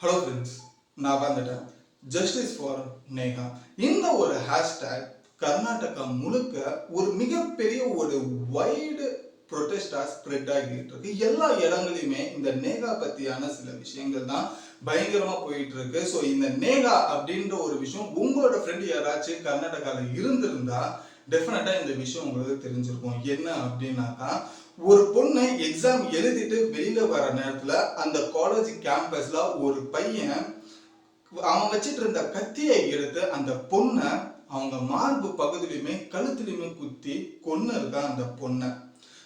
Hello friends, நான் வந்துட்டேன். Justice for Neha இந்த ஒரு ஹேஷ்டேக் கர்நாடகா முழுக்க ஒரு மிகப்பெரிய ஒரு வைடு ப்ரொட்டஸ்டா ஸ்ப்ரெட் ஆகிட்டு இருக்கு. எல்லா இடங்களையுமே இந்த நேகா பத்தியான சில விஷயங்கள் தான் பயங்கரமா போயிட்டு இருக்கு. ஸோ இந்த நேகா அப்படின்ற ஒரு விஷயம் உங்களோட ஃப்ரெண்ட் யாராச்சும் கர்நாடகாவில் இருந்திருந்தா டெஃபினட்டா இந்த விஷயம் உங்களுக்கு தெரிஞ்சிருக்கும். என்ன அப்படின்னாக்கா, ஒரு பொண்ணு எக்ஸாம் எழுதிட்டு வெளியில வர நேரத்துல அந்த காலேஜ் கேம்பஸ்ல ஒரு பையன் அவன் வச்சிட்டு இருந்த கத்தியை எடுத்து அந்த பொண்ணை அவங்க மார்பு பகுதியிலுமே கழுத்துலையுமே குத்தி கொன்னு இருக்கான் அந்த பொண்ணை.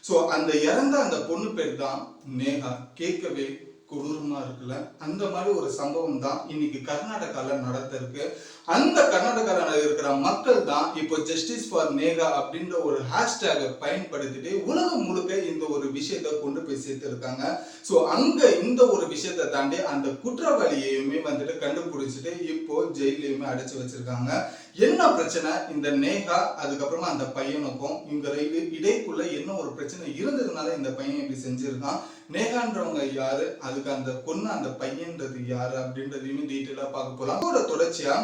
ஸோ அந்த இறந்த அந்த பொண்ணு பேர் தான் நேஹா. கேட்கவே கொடூரமா இருக்குல்ல. அந்த மாதிரி ஒரு சம்பவம் தான் இன்னைக்கு கர்நாடகால நடந்திருக்கு. அந்த கர்நாடகால இருக்கிற மக்கள் தான் இப்போ ஜஸ்டிஸ் ஃபார் நேகா அப்படின்ற ஒரு ஹேஷ்டேகை பயன்படுத்திட்டு உலகம் முழுக்க இந்த ஒரு விஷயத்த கொண்டு போய் சேர்த்து இருக்காங்க. ஸோ அங்க இந்த ஒரு விஷயத்தை தாண்டி அந்த குற்றவாளியையுமே வந்துட்டு கண்டுபிடிச்சிட்டு இப்போ ஜெயிலையுமே அடைச்சு வச்சிருக்காங்க. என்ன பிரச்சனை இந்த நேகா அதுக்கப்புறமா அந்த பையனுக்கும் இங்க இடைக்குள்ள என்ன ஒரு பிரச்சனை இருந்ததுனால இந்த பையன் இப்படி செஞ்சிருக்கான், நேகான்றவங்க யாரு, அதுக்கு அந்த பொண்ணு அந்த பையன்றது யாரு அப்படின்றதையுமே டீட்டெயிலா பார்க்க போலாம். அதோட தொடர்ச்சியா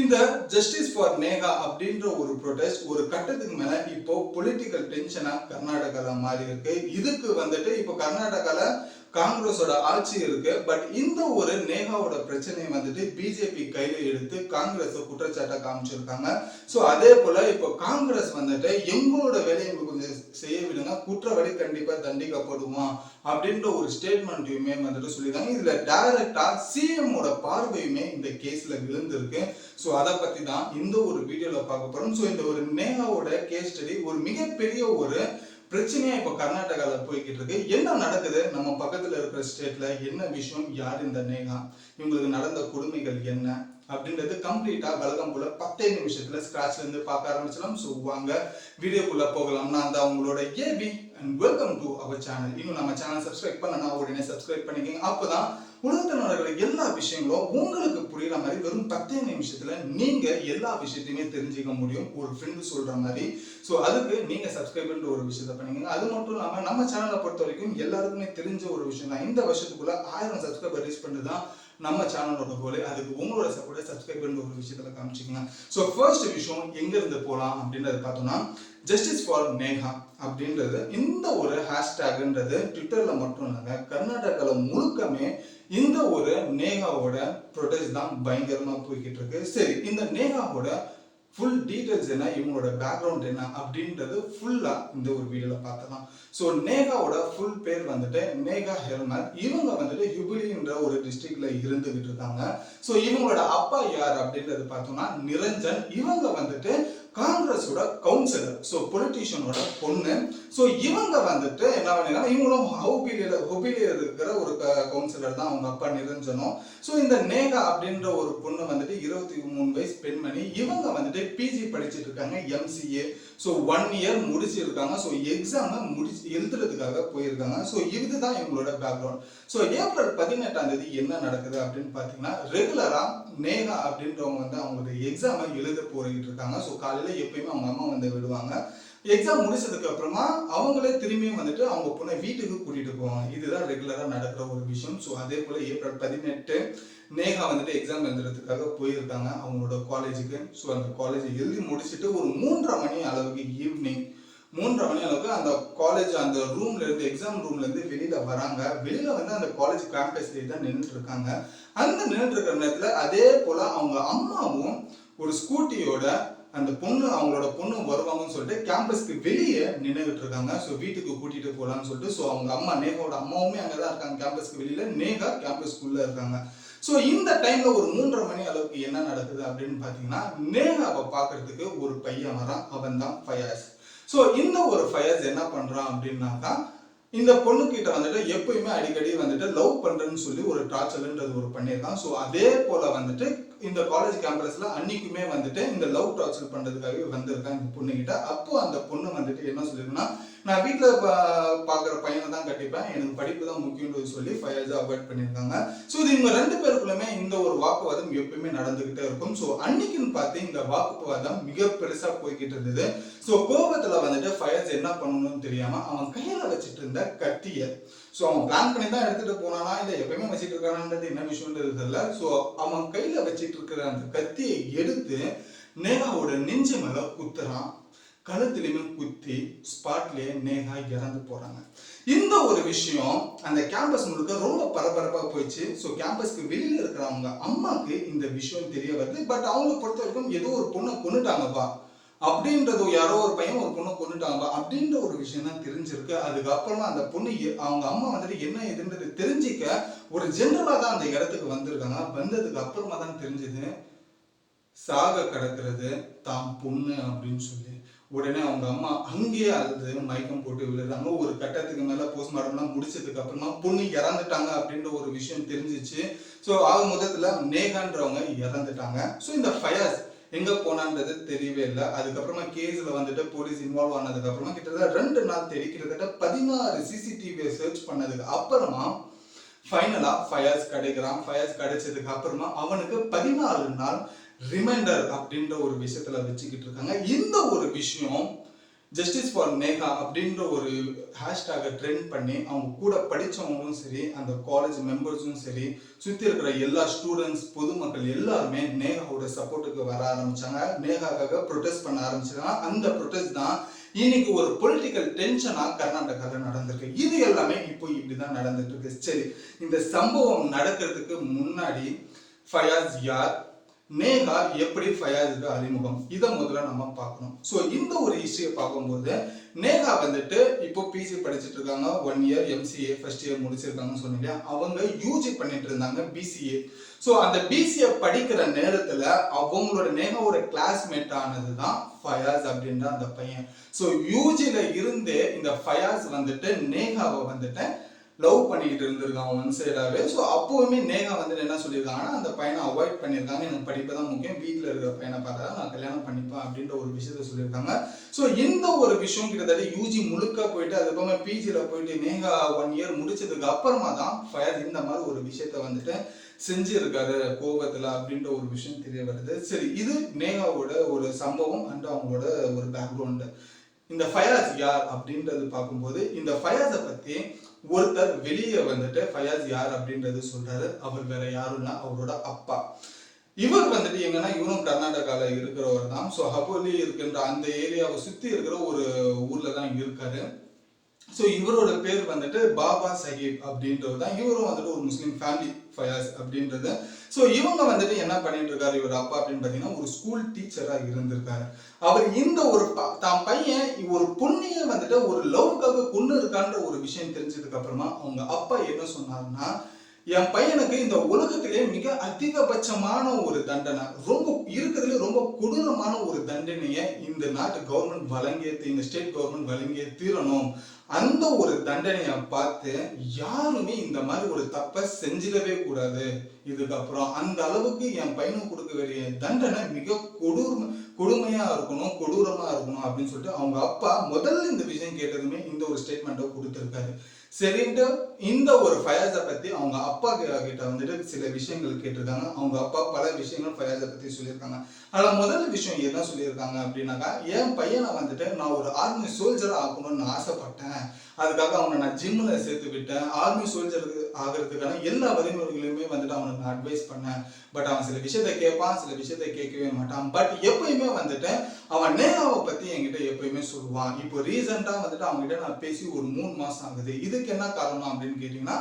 இந்த ஜஸ்டிஸ் ஃபார் நேகா அப்படின்ற ஒரு ப்ரொடெஸ்ட் ஒரு கட்டத்துக்கு மேல இப்போ பொலிட்டிக்கல் டென்ஷனா கர்நாடகால மாறி இருக்கு. இதுக்கு வந்துட்டு இப்போ கர்நாடகால காங்கிரஸோட ஆட்சி இருக்கு. பட் இந்த ஒரு நேகாவோட பிரச்சனையை வந்துட்டு பிஜேபி கையில எடுத்து காங்கிரஸ் குற்றச்சாட்டை காமிச்சிருக்காங்க. ஸோ அதே போல இப்போ காங்கிரஸ் வந்துட்டு எங்களோட வேலையை கொஞ்சம் செய்ய விடுங்க, குற்றவாளி கண்டிப்பா தண்டிக்கப்படுவான் அப்படின்ற ஒரு ஸ்டேட்மெண்ட்டையுமே வந்துட்டு சொல்லியிருக்காங்க. இதுல டைரக்டா சிஎம்மோட பார்வையுமே இந்த கேஸ்ல விழுந்திருக்கு. ஸோ அதை பத்தி தான் இந்த ஒரு வீடியோல பார்க்க போறோம். ஸோ இந்த ஒரு நேகாவோட கேஸ் ஸ்டடி ஒரு மிகப்பெரிய ஒரு பிரச்சனையா இப்ப கர்நாடகால போய்கிட்டு இருக்கு. என்ன நடக்குது நம்ம பக்கத்துல இருக்கிற ஸ்டேட்ல, என்ன விஷயம், யார் இந்த நேகா, இவங்களுக்கு நடந்த கொடுமைகள் என்ன அப்படின்றது கம்ப்ளீட்டா வழக்கம் போல 10 நிமிஷத்துல ஸ்கிராச்ல இருந்து பார்க்க ஆரம்பிச்சலாம். ஸோ வாங்க வீடியோக்குள்ள போகலாம். நான் தான் உங்களோட ஏபி and welcome to our channel. இன்னும் நம்ம சேனல் சப்ஸ்கிரைப் பண்ணனா உடனே சப்ஸ்கிரைப் பண்ணிக்கங்க. அப்பதான் உலகத்தில் நடக்கிற எல்லா விஷயங்களும் உங்களுக்கு புரியுற மாதிரி வெறும் 10 நிமிஷத்துல நீங்க எல்லா விஷயத்தையுமே தெரிஞ்சுக்க முடியும், ஒரு ஃப்ரெண்டு சொல்ற மாதிரி. ஸோ அதுக்கு நீங்க சப்ஸ்கிரைப்ன்ற ஒரு விஷயத்த பண்ணிக்கங்க. அது மட்டும் இல்லாம நம்ம சேனலை பொறுத்த வரைக்கும் எல்லாருக்குமே தெரிஞ்ச ஒரு விஷயம் தான், இந்த வருஷத்துக்குள்ள 1000 சப்ஸ்கிரைபர் ரீச் பண்ணுதான் நம்ம சேனலோட கோல். அதுக்கு உங்களோட சப்போர்ட் சப்ஸ்கிரைபர்ன்ற ஒரு விஷயத்துல காமிச்சிக்கங்க. ஸோ ஃபர்ஸ்ட் விஷயம் எங்க இருந்து போகலாம் அப்படின்றத பார்த்தோம்னா, ஜஸ்டிஸ் ஃபார் நேகா அப்படின்றது இந்த ஒரு ஹேஷ்டேக்ன்றது ட்விட்டர்ல மட்டும் இல்லைங்க, கர்நாடகால முழுக்கமே இந்த ஒரு நேகாவோட ப்ரொடெஸ்ட் தான் பயங்கரமா போய்கிட்டு இருக்கு. சரி, இந்த நேகாவோட ஃபுல் டீடைல்ஸ் என்ன, இவங்களோட பேக்ரவுண்ட் என்ன அப்படின்றது ஃபுல்லா இந்த ஒரு வீடியோல பார்த்தலாம். ஸோ நேகாவோட ஃபுல் பேர் வந்துட்டு நேகா ஹெல்மர். இவங்க வந்துட்டு ஹுப்ளின்ற ஒரு டிஸ்ட்ரிக்ட்ல இருந்துகிட்டு இருக்காங்க. ஸோ இவங்களோட அப்பா யார் அப்படின்றது பார்த்தோம்னா நிரஞ்சன். இவங்க வந்துட்டு காங்கிரஸோட கவுன்சிலர், ஸோ பொலிட்டீஷியனோட பொண்ணு. ஸோ இவங்க வந்துட்டு என்ன பண்ணிருக்காங்க, இவங்களும் ஹுபிலியில இருக்கிற ஒரு கவுன்சிலர் தான் அவங்க அப்பா நிரஞ்சனும். ஸோ இந்த நேகா அப்படின்ற ஒரு பொண்ணு வந்துட்டு 23 வயசு பெண்மணி. இவங்க வந்துட்டு பிஜி படிச்சுட்டு இருக்காங்க, எம்சிஏ. ஸோ 1 இயர் முடிச்சிருக்காங்க. ஸோ எக்ஸாமை எழுதுறதுக்காக போயிருக்காங்க. ஸோ இதுதான் இவங்களோட பேக்ரவுண்ட். ஸோ ஏப்ரல் 18ஆம் தேதி என்ன நடக்குது அப்படின்னு பார்த்தீங்கன்னா, ரெகுலரா நேகா அப்படின்றவங்க வந்து அவங்களோட எக்ஸாமை எழுத போயிட்டு இருக்காங்க. ஸோ காலையில எப்பயுமே அவங்க அம்மா வந்து விடுவாங்க. எக்ஸாம் முடிச்சதுக்கு அப்புறமா அவங்களே திரும்பியும் வந்துட்டு அவங்க பொண்ணை வீட்டுக்கு கூட்டிட்டு போவாங்க. இதுதான் ரெகுலரா நடக்கிற ஒரு விஷயம். ஸோ அதே போல ஏப்ரல் 18 நேகா வந்துட்டு எக்ஸாம் எழுதுறதுக்காக போயிருக்காங்க அவங்களோட காலேஜுக்கு. ஸோ அந்த காலேஜ் எழுதி முடிச்சுட்டு ஒரு 3:30 மணி அளவுக்கு ஈவினிங் 3:30 மணி அளவுக்கு அந்த காலேஜ் அந்த ரூம்ல இருந்து, எக்ஸாம் ரூம்ல இருந்து வெளியில வராங்க. வெளியில வந்து அந்த காலேஜ் கேம்பஸ்ல தான் நின்றுட்டு இருக்காங்க. அந்த நின்றுட்டு இருக்கிற நேரத்துல அதே போல அவங்க அம்மாவும் ஒரு ஸ்கூட்டியோட அந்த பொண்ணு, அவங்களோட பொண்ணு வருவாங்கன்னு சொல்லிட்டு கேம்பஸ்க்கு வெளியே நின்றுட்டு இருக்காங்க. ஸோ வீட்டுக்கு கூட்டிட்டு போகலான்னு சொல்லிட்டு, ஸோ அவங்க அம்மா நேகாவோட அம்மாவுமே அங்கதான் இருக்காங்க கேம்பஸ்க்கு வெளியில, நேகா கேம்பஸ்க்குள்ள இருக்காங்க. ஸோ இந்த டைம்ல ஒரு 3:30 மணி அளவுக்கு என்ன நடக்குது அப்படின்னு பாத்தீங்கன்னா, நேகாவை பாக்குறதுக்கு ஒரு பையன் வரான். அவன் தான் ஃபயாஸ். ஸோ இந்த ஒரு ஃபயாஸ் என்ன பண்றான் அப்படின்னாக்கா, இந்த பொண்ணு கிட்ட வந்துட்டு எப்பயுமே அடிக்கடி வந்துட்டு லவ் பண்றேன்னு சொல்லி ஒரு டார்ச்சர்ன்றது ஒரு பண்ணியிருக்கான். ஸோ அதே போல வந்துட்டு இந்த காலேஜ் கேம்பஸ்ல அன்னைக்குமே வந்துட்டு இந்த லவ் டார்ச்சர் பண்றதுக்காகவே வந்திருக்கான் இந்த பொண்ணு கிட்ட. அப்போ அந்த பொண்ணு வந்துட்டு என்ன சொல்லிருக்குன்னா, நான் வீட்டுல பாக்குற பையனை தான் கட்டிப்பேன், எனக்கு படிப்பு தான் முக்கியம்னு சொல்லி ஃபயாஸை அவாய்ட் பண்ணியிருக்காங்க. ஸோ இது இவங்க 2 பேருக்குள்ள குடும்பத்துக்குள்ளுமே இந்த ஒரு வாக்குவாதம் எப்பயுமே நடந்துகிட்டே இருக்கும். ஸோ அன்னைக்குன்னு பார்த்து இந்த வாக்குவாதம் மிக பெருசா போய்கிட்டு இருந்தது. ஸோ கோபத்துல வந்துட்டு ஃபயஸ் என்ன பண்ணணும்னு தெரியாம அவன் கையில வச்சுட்டு இருந்த கத்திய, ஸோ அவன் பிளான் பண்ணி தான் எடுத்துட்டு போனானா இல்லை எப்பயுமே வச்சுட்டு இருக்கானான்றது என்ன விஷயம்ன்றது தெரியல. ஸோ அவன் கையில வச்சிட்டு இருக்கிற அந்த கத்தியை எடுத்து நேகாவோட நெஞ்சு மேல குத்துறான். கழுத்துலையுமே குத்தி ஸ்பாட்லயே நேகா இறந்து போறாங்க. இந்த ஒரு விஷயம் அந்த கேம்பஸ் முழுக்க ரொம்ப பரபரப்பா போயிடுச்சு. ஸோ கேம்பஸ்க்கு வெளியில இருக்கிறவங்க அம்மாக்கு இந்த விஷயம் தெரிய வருது. பட் அவங்களை பொறுத்த வரைக்கும் ஏதோ ஒரு பொண்ணை கொண்டுட்டாங்கப்பா அப்படின்றது, யாரோ ஒரு பையன் ஒரு பொண்ணை கொண்டுட்டாங்கப்பா அப்படின்ற ஒரு விஷயம் தான் தெரிஞ்சிருக்கு. அதுக்கப்புறமா அந்த பொண்ணு அவங்க அம்மா வந்துட்டு என்ன எதுன்றது தெரிஞ்சிக்க ஒரு ஜென்ரலா தான் அந்த இடத்துக்கு வந்திருக்காங்க. வந்ததுக்கு அப்புறமா தான் தெரிஞ்சது சாக கிடக்கிறது தான் பொண்ணு அப்படின்னு சொல்லி. உடனே அவங்க அம்மா அங்கேயே அழுது மயக்கம் போட்டு விழுறாங்க. ஒரு கட்டத்துக்கு மேல போஸ்ட்மார்ட்டம்லாம் முடிச்சதுக்கு அப்புறமா பொண்ணு இறந்துட்டாங்க அப்படின்ற ஒரு விஷயம் தெரிஞ்சிச்சு. ஸோ ஆக முதல்ல நேகான்றவங்க இறந்துட்டாங்க. ஸோ இந்த ஃபயஸ் எங்க போனான்றது தெரியவே இல்லை. அதுக்கப்புறமா கேஸ்ல வந்துட்டு போலீஸ் இன்வால்வ் ஆனதுக்கு அப்புறமா கிட்டத்தட்ட 2 நாள் தேடி கிட்டத்தட்ட 16 சிசிடிவியை சர்ச் பண்ணதுக்கு அப்புறமா ஃபைனலா ஃபயஸ் கிடைக்கிறான். ஃபயஸ் கிடைச்சதுக்கு அப்புறமா அவனுக்கு 14 நாள் ரிமைண்டர் அப்படின்ற ஒரு விஷயத்துல வச்சுக்கிட்டு இருக்காங்க. இந்த ஒரு விஷயம் ஜஸ்டிஸ் ஃபார் நேகா அப்படின்ற ஒரு ஹேஷ்டாக ட்ரெண்ட் பண்ணி அவங்க கூட படித்தவங்களும் சரி, அந்த காலேஜ் மெம்பர்ஸும் சரி, சுற்றி இருக்கிற எல்லா ஸ்டூடெண்ட்ஸ் பொதுமக்கள் எல்லாருமே நேகாவோட சப்போர்ட்டுக்கு வர ஆரம்பிச்சாங்க. நேகாக்காக ப்ரொடெஸ்ட் பண்ண ஆரம்பிச்சாங்க. அந்த ப்ரொடெஸ்ட் தான் இன்னைக்கு ஒரு பொலிட்டிக்கல் டென்ஷனா கர்நாடகாவில் நடந்திருக்கு. இது எல்லாமே இப்போ இப்படிதான் நடந்துட்டு இருக்கு. சரி, இந்த சம்பவம் நடக்கிறதுக்கு முன்னாடி ஃபயாஸ் யார், நேகா எப்படி ஃபயாஸுக்கு அறிமுகம், இதை முதல்ல நம்ம பார்க்கணும். ஸோ இந்த ஒரு ஹிஸ்டரியை பார்க்கும்போது நேகா வந்துட்டு இப்போ பிசி படிச்சுட்டு இருக்காங்க. 1 இயர் எம்சிஏ ஃபர்ஸ்ட் இயர் முடிச்சிருக்காங்கன்னு சொன்னீங்க. அவங்க யூஜி பண்ணிட்டு இருந்தாங்க பிசிஏ. ஸோ அந்த பிசிஏ படிக்கிற நேரத்தில் அவங்களோட நேகாவோட கிளாஸ்மேட் ஆனது தான் ஃபயாஸ் அப்படின்ற அந்த பையன். ஸோ யூஜில இருந்தே இந்த ஃபயாஸ் வந்துட்டு நேகாவை வந்துட்டு லவ் பண்ணிக்கிட்டு இருந்திருக்கான் ஒன் சைடாவே. ஸோ அப்போவுமே நேகா வந்துட்டு என்ன சொல்லியிருக்காங்கன்னா அந்த பையனை அவாய்ட் பண்ணியிருக்காங்க. எனக்கு படிப்பு தான் முக்கியம், வீட்டில் இருக்கிற பையனை பார்த்தா நான் கல்யாணம் பண்ணிப்பேன் அப்படின்ற ஒரு விஷயத்த சொல்லியிருக்காங்க. ஸோ இந்த ஒரு விஷயம் கிட்டத்தட்ட யூஜி முழுக்க போயிட்டு அதுக்கப்புறமா பிஜியில் போயிட்டு நேகா 1 இயர் முடிச்சதுக்கு அப்புறமா தான் ஃபயர் இந்த மாதிரி ஒரு விஷயத்த வந்துட்டு செஞ்சிருக்காரு கோபத்துல அப்படின்ற ஒரு விஷயம் தெரிய வருது. சரி, இது நேகாவோட ஒரு சம்பவம் அண்ட் அவங்களோட ஒரு பேக்ரவுண்டு. இந்த ஃபயாஸ் யார் அப்படின்றது பார்க்கும்போது இந்த ஃபயாஸை பத்தி ஒருத்தர் வெளியே வந்துட்டு ஃபயாஸ் யார் அப்படின்றது சொல்றாரு. அவர் வேற யாரும் இல்லை, அவரோட அப்பா. இவர் வந்துட்டு எங்கன்னா இவரும் கர்நாடகால இருக்கிறவர் தான். ஸோ ஹபோலி இருக்கின்ற அந்த ஏரியாவை சுத்தி இருக்கிற ஒரு ஊர்ல தான் இருக்காரு. ஸோ இவரோட பேர் வந்துட்டு பாபா சஹீப் அப்படின்றது தான். இவரும் வந்துட்டு ஒரு முஸ்லீம் ஃபேமிலி ஃபயாஸ் அப்படின்றது. ஸோ இவங்க வந்துட்டு என்ன பண்ணிட்டு இருக்காரு இவர் அப்பா அப்படின்னு பார்த்தீங்கன்னா ஒரு ஸ்கூல் டீச்சராக இருந்திருக்காரு. அவர் இந்த ஒரு தான் பையன் ஒரு பொண்ணையே வந்துட்டு ஒரு லவ்க்காக கொண்டு இருக்கான்ற ஒரு விஷயம் தெரிஞ்சதுக்கு அப்புறமா அவங்க அப்பா என்ன சொன்னாருன்னா, என் பையனுக்கு இந்த உலகத்திலே மிக அதிகபட்சமான ஒரு தண்டனை, ரொம்ப இருக்கிறதுல ரொம்ப கொடூரமான ஒரு தண்டனையை இந்த நாட்டு கவர்மெண்ட் வழங்கிய, இந்த ஸ்டேட் கவர்மெண்ட் வழங்கிய தீரணும். அந்த ஒரு தண்டனையை பார்த்து யாருமே இந்த மாதிரி ஒரு தப்பை செஞ்சிடவே கூடாது. இதுக்கப்புறம் அந்த அளவுக்கு என் பையனுக்கு கொடுக்க வேண்டிய தண்டனை மிக கொடுமையா இருக்கணும், கொடூரமா இருக்கணும் அப்படின்னு சொல்லிட்டு அவங்க அப்பா முதல்ல இந்த விஷயம் கேட்டதுமே இந்த ஒரு ஸ்டேட்மெண்ட்டை கொடுத்துருக்காரு. சரின்ட்டு இந்த ஒரு ஃபயாஸை பத்தி அவங்க அப்பா கிட்ட வந்துட்டு சில விஷயங்கள் கேட்டிருக்காங்க. அவங்க அப்பா பல விஷயங்கள் ஃபயாஸை பத்தி சொல்லியிருக்காங்க. அதில் முதல் விஷயம் என்ன சொல்லியிருக்காங்க அப்படின்னாக்கா, என் பையனை வந்துட்டு நான் ஒரு ஆர்மி சோல்ஜரா ஆகணும்னு ஆசைப்பட்டேன். அதுக்காக அவனை நான் ஜிம்ல சேர்த்து விட்டேன். ஆர்மி சோல்ஜருக்கு ஆகிறதுக்கான எல்லா வழிமுறைகளையுமே வந்துட்டு அவனுக்கு நான் அட்வைஸ் பண்ணேன். பட் அவன் சில விஷயத்த கேட்பான், சில விஷயத்த கேட்கவே மாட்டான். பட் எப்பயுமே வந்துட்டு அவன் நேகாவை பத்தி என்கிட்ட எப்பயுமே சொல்லுவான். இப்போ ரீசெண்டா வந்துட்டு அவங்ககிட்ட நான் பேசி ஒரு 3 மாசம் ஆகுது. இதுக்கு என்ன காரணம் அப்படின்னு கேட்டீங்கன்னா,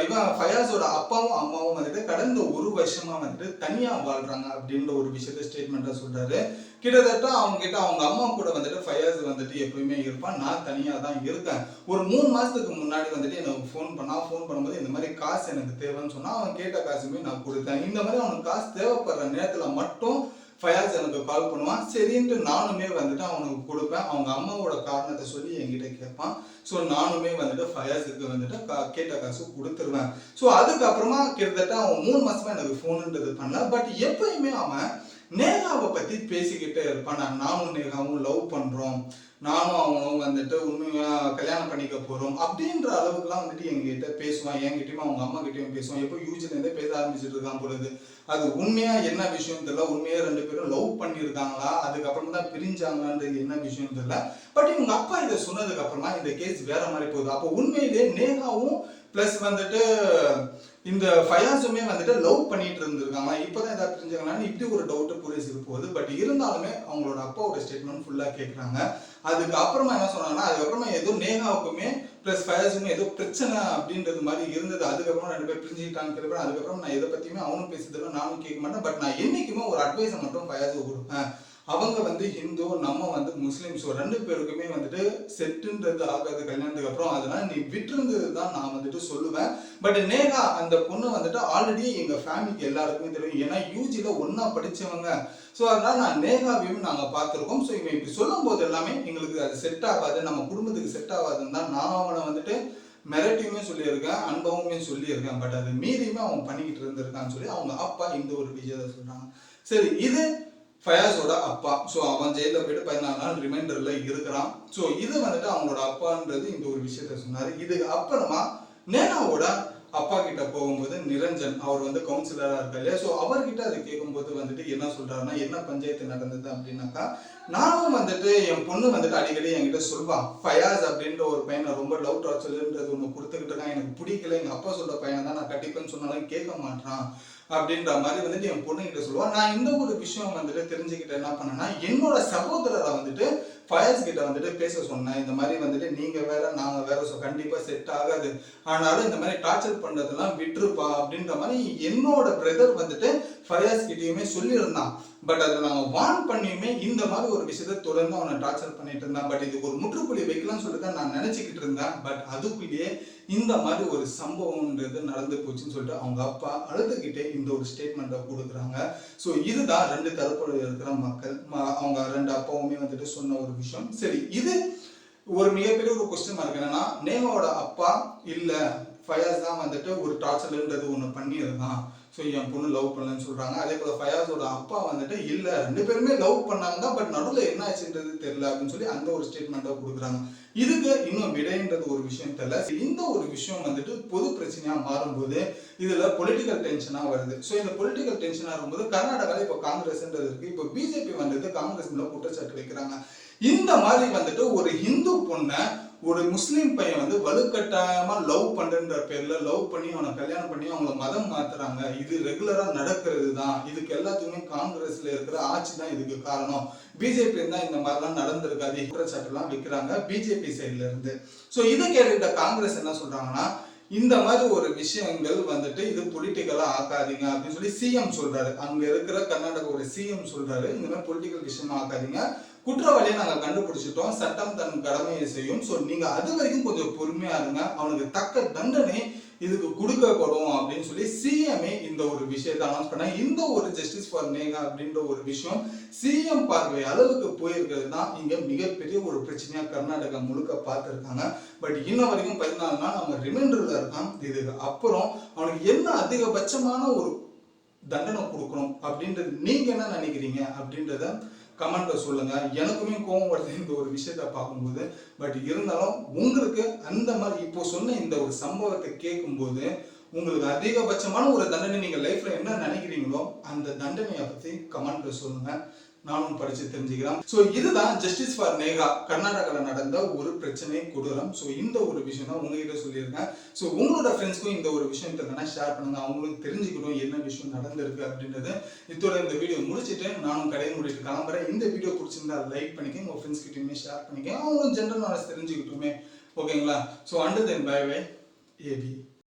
இவன் ஃபயாஸோட அப்பாவும் அம்மாவும் வந்துட்டு கடந்த 1 வருஷமா வந்துட்டு தனியா வாழ்றாங்க அப்படின்ற ஒரு விஷயத்த ஸ்டேட்மெண்டா சொல்றாரு. கிட்டத்தட்ட அவங்க கிட்ட அவங்க அம்மா கூட வந்துட்டு ஃபயாஸ் வந்துட்டு எப்பயுமே இருப்பான், நான் தனியா தான் இருக்கேன். ஒரு 3 மாசத்துக்கு முன்னாடி வந்துட்டு எனக்கு ஃபோன் பண்ணும்போது இந்த மாதிரி காசு எனக்கு தேவைன்னு சொன்னா அவன் கேட்ட காசுமே நான் கொடுத்தேன். இந்த மாதிரி அவனுக்கு காசு தேவைப்படுற நேரத்துல மட்டும் ஃபயாஸ் எனக்கு கால் பண்ணுவான். சரின்ட்டு நானுமே வந்துட்டு அவனுக்கு கொடுப்பேன். அவங்க அம்மாவோட காரணத்தை சொல்லி என்கிட்ட கேட்பான். ஸோ நானுமே வந்துட்டு ஃபயாஸுக்கு வந்துட்டு கேட்ட காசு கொடுத்துருவேன். ஸோ அதுக்கப்புறமா கிட்டத்தட்ட அவன் 3 மாசமா எனக்கு ஃபோனுன்றது பண்ணல. பட் எப்பயுமே அவன் நேகாவை பத்தி பேசிக்கிட்டே இருப்பான். நானும் நேகாவும் லவ் பண்றோம், நானும் அவனும் வந்துட்டு உண்மையா கல்யாணம் பண்ணிக்க போறோம் அப்படின்ற அளவுக்குலாம் வந்துட்டு எங்ககிட்ட பேசுவான். என்கிட்டயும் அவங்க அம்மா கிட்டயும் பேசுவான். எப்போ யூஜில இருந்தே பேச ஆரம்பிச்சுட்டு இருக்கான் பொழுது. அது உண்மையா என்ன விஷயம் தெரியல. உண்மையா 2 பேரும் லவ் பண்ணியிருக்காங்களா, அதுக்கப்புறம் தான் பிரிஞ்சாங்களான்றது என்ன விஷயம் தெரியல. பட் இவங்க அப்பா இதை சொன்னதுக்கு அப்புறமா இந்த கேஸ் வேற மாதிரி போகுது. அப்போ உண்மையிலேயே நேகாவும் பிளஸ் வந்துட்டு இந்த ஃபயாஸுமே வந்துட்டு லவ் பண்ணிட்டு இருந்திருக்காங்க. இப்போதான் ஏதாவது தெரிஞ்சுக்கலாம்னு இப்படி ஒரு டவுட் போலீஸுக்கு போகுது. பட் இருந்தாலுமே அவங்களோட அப்பாவோட ஸ்டேட்மெண்ட் ஃபுல்லா கேட்குறாங்க. அதுக்கு அப்புறமா என்ன சொன்னாங்கன்னா, அதுக்கப்புறமா ஏதோ நேகாவுக்குமே பிளஸ் ஃபயாஸுமே ஏதோ பிரச்சனை அப்படின்றது மாதிரி இருந்தது. அதுக்கப்புறம் 2 பேர் பிரிஞ்சுக்கிட்டான்னு. அதுக்கப்புறம் நான் எதை பத்தியுமே அவனும் பேசுறதில்லை, நானும் கேட்க மாட்டேன். பட் நான் என்னைக்குமே ஒரு அட்வைஸை மட்டும் ஃபயாஸுக்கு கொடுப்பேன். அவங்க வந்து ஹிந்து, நம்ம வந்து முஸ்லிம்ஸ், 2 பேருக்குமே வந்துட்டு செட்டுன்றது ஆகாது கல்யாணத்துக்கு அப்புறம். அதனால நீ விட்டுருந்தது தான் நான் வந்துட்டு சொல்லுவேன். பட் நேகா அந்த பொண்ணு வந்துட்டு ஆல்ரெடி எங்க ஃபேமிலிக்கு எல்லாருக்குமே தெரியும். ஏன்னா யூஜில ஒன்னா படிச்சவங்க. ஸோ அதனால நான் நேகாவையும் நாங்கள் பார்த்துருக்கோம். ஸோ இவன் இப்படி சொல்லும் போது எல்லாமே எங்களுக்கு அது செட் ஆகாது, நம்ம குடும்பத்துக்கு செட் ஆகாதுன்னு தான் நான் அவனை வந்துட்டு மிரட்டியுமே சொல்லியிருக்கேன், அன்பவுமே சொல்லியிருக்கேன். பட் அது மீறியுமே அவன் பண்ணிக்கிட்டு இருந்திருக்கான்னு சொல்லி அவங்க அப்பா இந்த ஒரு விஷயத்தை சொல்றாங்க. சரி, இது ஃபயாஸோட அப்பா. ஸோ அவன் ஜெயில போயிட்டு 14 நாள் ரிமைண்டர்ல இருக்கிறான். ஸோ இது வந்துட்டு அவங்களோட அப்பான்றது இந்த ஒரு விஷயத்த சொன்னாரு. இதுக்கு அப்புறமா நேனாவோட அப்பா கிட்ட போகும்போது நிரஞ்சன் அவர் வந்து கவுன்சிலரா இருக்காரு இல்லையா. ஸோ அவர்கிட்ட அதை கேட்கும்போது வந்துட்டு என்ன சொல்றாருன்னா, என்ன பஞ்சாயத்து நடந்தது அப்படின்னாக்கா, நானும் வந்துட்டு என் பொண்ணு வந்துட்டு அடிக்கடி என்கிட்ட சொல்லுவான், ஃபயாஸ் அப்படின்ற ஒரு பையனை ரொம்ப லவ் டார்ச்சர்ன்றது ஒன்று கொடுத்துக்கிட்டு இருக்கான், எனக்கு பிடிக்கல, எங்க அப்பா சொல்ற பையனை தான் நான் கட்டிப்பேன்னு சொன்னாலும் கேட்க மாட்டான் அப்படின்ற மாதிரி வந்துட்டு என் பொண்ணு கிட்ட சொல்லுவான். நான் இந்த ஒரு விஷயம் வந்துட்டு தெரிஞ்சுக்கிட்டு என்ன பண்ணேன்னா, என்னோட சகோதரரை வந்துட்டு ஃபயாஸ் கிட்ட வந்துட்டு பேச சொன்னேன். இந்த மாதிரி வந்துட்டு நீங்க வேற நாங்க வேற, ஸோ கண்டிப்பா செட் ஆகாது, ஆனாலும் இந்த மாதிரி டார்ச்சர் பண்றதெல்லாம் விட்டுருப்பா அப்படின்ற மாதிரி என்னோட பிரதர் வந்துட்டு ஃபயாஸ் கிட்டயுமே சொல்லியிருந்தான். பட் அதை நாங்கள் வார்ன் பண்ணியுமே இந்த மாதிரி ஒரு விஷயத்த தொடர்ந்து அவனை டார்ச்சர் பண்ணிட்டு இருந்தான். பட் இதுக்கு ஒரு முற்றுப்புள்ளி வைக்கலாம்னு சொல்லிட்டு தான் நான் நினைச்சுக்கிட்டு இருந்தேன். பட் அதுக்குள்ளேயே இந்த மாதிரி ஒரு சம்பவம்ன்றது நடந்து போச்சுன்னு சொல்லிட்டு அவங்க அப்பா அழுதுகிட்டே இந்த ஒரு ஸ்டேட்மெண்ட்டை கொடுக்குறாங்க. ஸோ இதுதான் 2 தரப்புல இருக்கிற மக்கள், அவங்க 2 அப்பாவுமே வந்துட்டு சொன்ன ஒரு விஷயம். சரி, இது ஒரு மிகப்பெரிய ஒரு கொஸ்டின் மார்க். என்னன்னா, நேமாவோட அப்பா இல்ல ஃபயாஸ் தான் வந்துட்டு ஒரு டார்ச்சர்ன்றது ஒன்று பண்ணியிருந்தான், ஸோ என் பொண்ணு லவ் பண்ணலன்னு சொல்றாங்க. அதே போல ஃபயாஸோட அப்பா வந்துட்டு இல்ல 2 பேருமே லவ் பண்ணாங்க தான், பட் நடுவில் என்ன ஆச்சுன்றது தெரியல அப்படின்னு சொல்லி அந்த ஒரு ஸ்டேட்மெண்ட்டை கொடுக்குறாங்க. இதுக்கு இன்னும் விடைன்றது ஒரு விஷயம் தெரியல. இந்த ஒரு விஷயம் வந்துட்டு பொது பிரச்சனையா மாறும்போது இதுல பொலிட்டிக்கல் டென்ஷனா வருது. ஸோ இந்த பொலிட்டிக்கல் டென்ஷனா இருக்கும்போது கர்நாடகாவில் இப்போ காங்கிரஸ்ன்றது இருக்கு, இப்போ பிஜேபி வந்துட்டு காங்கிரஸ் மேல குற்றச்சாட்டு வைக்கிறாங்க. இந்த மாதிரி வந்துட்டு ஒரு ஹிந்து பொண்ணை ஒரு முஸ்லீம் பையன் வந்து வலுக்கட்டாயமா லவ் பண்ற பேர்ல லவ் பண்ணி அவனை கல்யாணம் பண்ணி அவங்கள மதம் மாத்துறாங்க. இது ரெகுலரா நடக்கிறது தான். இதுக்கு எல்லாத்துக்குமே காங்கிரஸ்ல இருக்கிற ஆட்சி தான் இதுக்கு காரணம். பிஜேபி தான் இந்த மாதிரிலாம் நடந்திருக்காது குற்றச்சாட்டு எல்லாம் வைக்கிறாங்க பிஜேபி சைட்ல இருந்து. ஸோ இதை கேட்டுக்கிட்ட காங்கிரஸ் என்ன சொல்றாங்கன்னா, இந்த மாதிரி ஒரு விஷயங்கள் வந்துட்டு இது பொலிட்டிக்கலா ஆக்காதீங்க அப்படின்னு சொல்லி சிஎம் சொல்றாரு. அங்க இருக்கிற கர்நாடகாவோட சிஎம் சொல்றாரு, இந்த மாதிரி பொலிட்டிக்கல் விஷயமா ஆக்காதீங்க, குற்றவாளியை நாங்கள் கண்டுபிடிச்சிட்டோம், சட்டம் தன் கடமையை செய்யும், ஸோ நீங்க அது வரைக்கும் கொஞ்சம் பொறுமையா இருங்க, அவனுக்கு தக்க தண்டனை இதுக்கு கொடுக்கப்படும் அப்படின்னு சொல்லி சிஎம்ஏ இந்த ஒரு விஷயத்தை அனௌன்ஸ் பண்ண. இந்த ஒரு ஜஸ்டிஸ் ஃபார் நேகா அப்படின்ற ஒரு விஷயம் சிஎம் பார்வை அளவுக்கு போயிருக்கிறது தான் இங்க மிகப்பெரிய ஒரு பிரச்சனையா கர்நாடகா முழுக்க பார்த்துருக்காங்க. பட் இன்ன வரைக்கும் 14 நாள் நம்ம ரிமைண்டர்ல இருக்கான். இதுக்கு அப்புறம் அவனுக்கு என்ன அதிகபட்சமான ஒரு தண்டனை கொடுக்கணும் அப்படின்றது நீங்க என்ன நினைக்கிறீங்க அப்படின்றத கமெண்ட்ல சொல்லுங்க. எனக்குமே கோவம் வருது இந்த ஒரு விஷயத்த பார்க்கும்போது. பட் இருந்தாலும் உங்களுக்கு அந்த மாதிரி இப்போ சொன்ன இந்த ஒரு சம்பவத்தை கேட்கும்போது உங்களுக்கு அதிகபட்சமான ஒரு தண்டனை நீங்க லைஃப்ல என்ன நினைக்கிறீங்களோ அந்த தண்டனையை பத்தி கமெண்ட்ல சொல்லுங்க, நானும் படிச்சு தெரிஞ்சுக்கிறேன். ஸோ இதுதான் ஜஸ்டிஸ் ஃபார் நேகா கர்நாடகாவில் நடந்த ஒரு பிரச்சனை கொடூரம். ஸோ இந்த ஒரு விஷயம் தான் உங்ககிட்ட சொல்லியிருக்கேன். ஸோ உங்களோட ஃப்ரெண்ட்ஸ்க்கும் இந்த ஒரு விஷயம் தெரிஞ்சா ஷேர் பண்ணுங்க, அவங்களும் தெரிஞ்சுக்கணும் என்ன விஷயம் நடந்திருக்கு அப்படின்றது. இதோட இந்த வீடியோ முடிச்சுட்டு நானும் கடையை முடிட்டு கிளம்புறேன். இந்த வீடியோ பிடிச்சிருந்தா லைக் பண்ணிக்க, உங்க ஃப்ரெண்ட்ஸ் கிட்டயுமே ஷேர் பண்ணிக்க, அவங்களும் ஜென்ரல் நாலேஜ் தெரிஞ்சுக்கிட்டுமே. ஓகேங்களா? So until then bye bye AB.